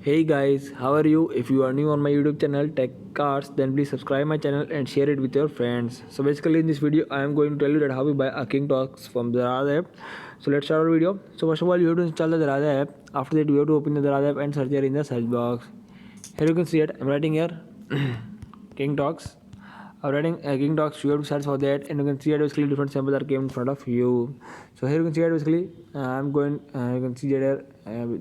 Hey guys, how are you? If you are new on my YouTube channel Tech Carse, then please subscribe my channel and share it with your friends. So basically in this video I am going to tell you that how we buy a Kingtox from the Daraz app. So let's start our video. So first of all you have to install the Daraz app. After that you have to open the Daraz app and search here in the search box. Here you can see it. I'm writing here Kingtox. I'm writing Kingtox. You have to search for that, and you can see that basically different samples are came in front of you. So here you can see that basically I'm going. You can see that here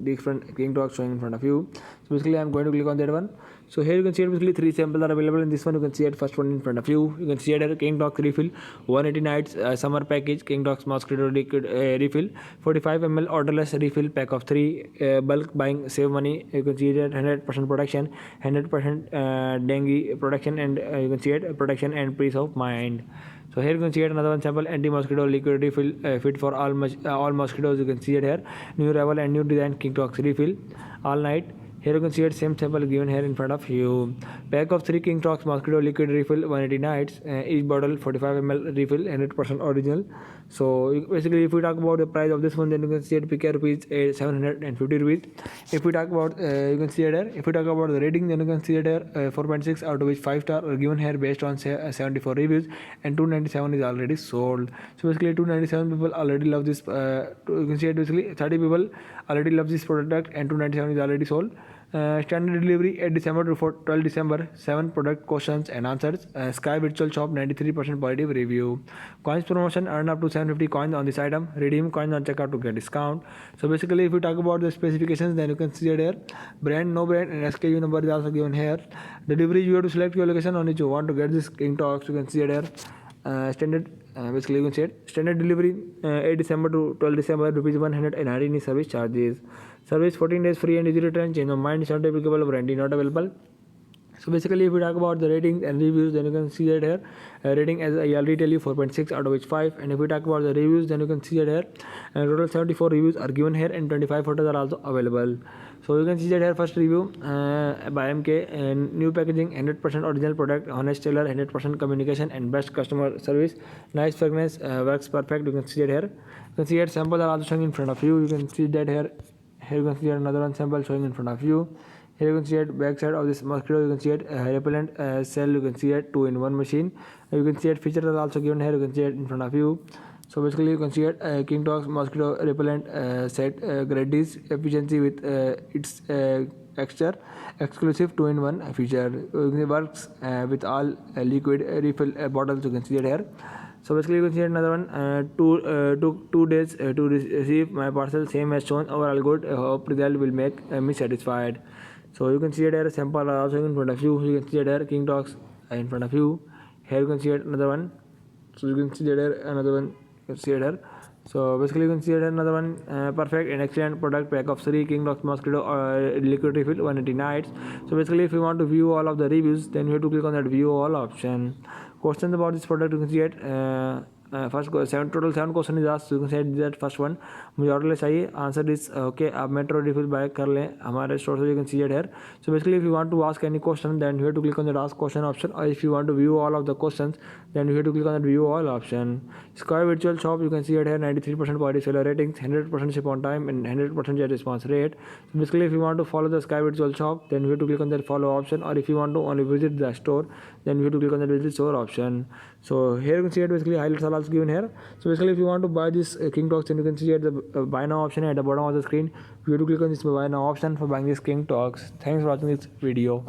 different Kingtox showing in front of you. So basically I'm going to click on that one. So here you can see it basically three samples are available in this one. You can see it first one in front of you. You can see it here Kingtox refill 180 nights summer package Kingtox mosquito liquid refill 45 ml orderless refill pack of 3 bulk buying save money. You can see it 100% protection, 100% dengue protection, and you can see it protection and peace of mind. So here you can see it another one sample anti-mosquito liquid refill fit for all mosquitoes. You can see it here new arrival and new design Kingtox refill all night. Here you can see it same sample given here in front of you. Pack of 3 Kingtox mosquito liquid refill 180 nights. Each bottle 45 ml refill 100% original. So basically if we talk about the price of this one, then you can see it PK rupees 750 rupees. If we talk about you can see it here. If we talk about the rating, then you can see it here 4.6 out of which 5 star are given here based on 74 reviews, and 297 is already sold. So basically 297 people already love this. You can see it basically 30 people already love this product, and 297 is already sold. Standard delivery 8 December to 12 December. 7 product questions and answers. Sky Virtual Shop 93% positive review. Coins promotion, earn up to 750 coins on this item. Redeem coins on checkout to get discount. So basically if we talk about the specifications, then you can see it here. Brand, no brand, and SKU number is also given here. Delivery, you have to select your location on which you want to get this Kingtox. You can see it here. Standard basically you can see it standard delivery 8 December to 12 December rupees 119 is service charges. Service 14 days free and easy return. Change of mind is not applicable. Warranty not available. So basically if we talk about the ratings and reviews, then you can see it here. Rating, as I already tell you, 4.6 out of which 5. And if we talk about the reviews, then you can see it here. Total 74 reviews are given here, and 25 photos are also available. So you can see that here first review by MK, and new packaging, 100% original product, honest seller, 100% communication, and best customer service. Nice fragrance, works perfect. You can see it here. You can see that samples are also showing in front of you. You can see that here. Here you can see another one sample showing in front of you. Here you can see it back side of this mosquito. You can see it repellent cell. You can see it 2-in-1 machine. You can see it features are also given here. You can see it in front of you. So basically you can see it Kingtox mosquito repellent set grades efficiency with its extra exclusive 2-in-1 feature. It works with all liquid refill bottles. You can see it here. So basically you can see another one. Two days to receive my parcel, same as shown. Overall good. Hope result will make me satisfied. So you can see it here. Sample are also in front of you. You can see it here Kingtox in front of you. Here you can see it another one. So you can see it here another one. You can see it here. So basically you can see it here another one. Perfect and excellent product pack of 3 Kingtox mosquito liquid refill 180 nights. So basically if you want to view all of the reviews, then you have to click on that view all option. Questions about this product, you can see it first total 7 question is asked. You can say that first one मुझे orderless चाहिए. Answer is okay, आप metro refill buy कर लें हमारे store से. You can see it here. So basically if you want to ask any question, then you have to click on that ask question option, or if you want to view all of the questions, then you have to click on that view all option. Sky Virtual Shop, you can see it here 93% positive seller ratings, 100% ship on time, and 100% jet response rate. So basically if you want to follow the Sky Virtual Shop, then you have to click on that follow option, or if you want to only visit the store, then you have to click on that visit store option. So here you can see it basically highlights are also given here. So basically if you want to buy this Kingtox, then you can see at the buy now option at the bottom of the screen. You have to click on this buy now option for buying this Kingtox. Thanks for watching this video.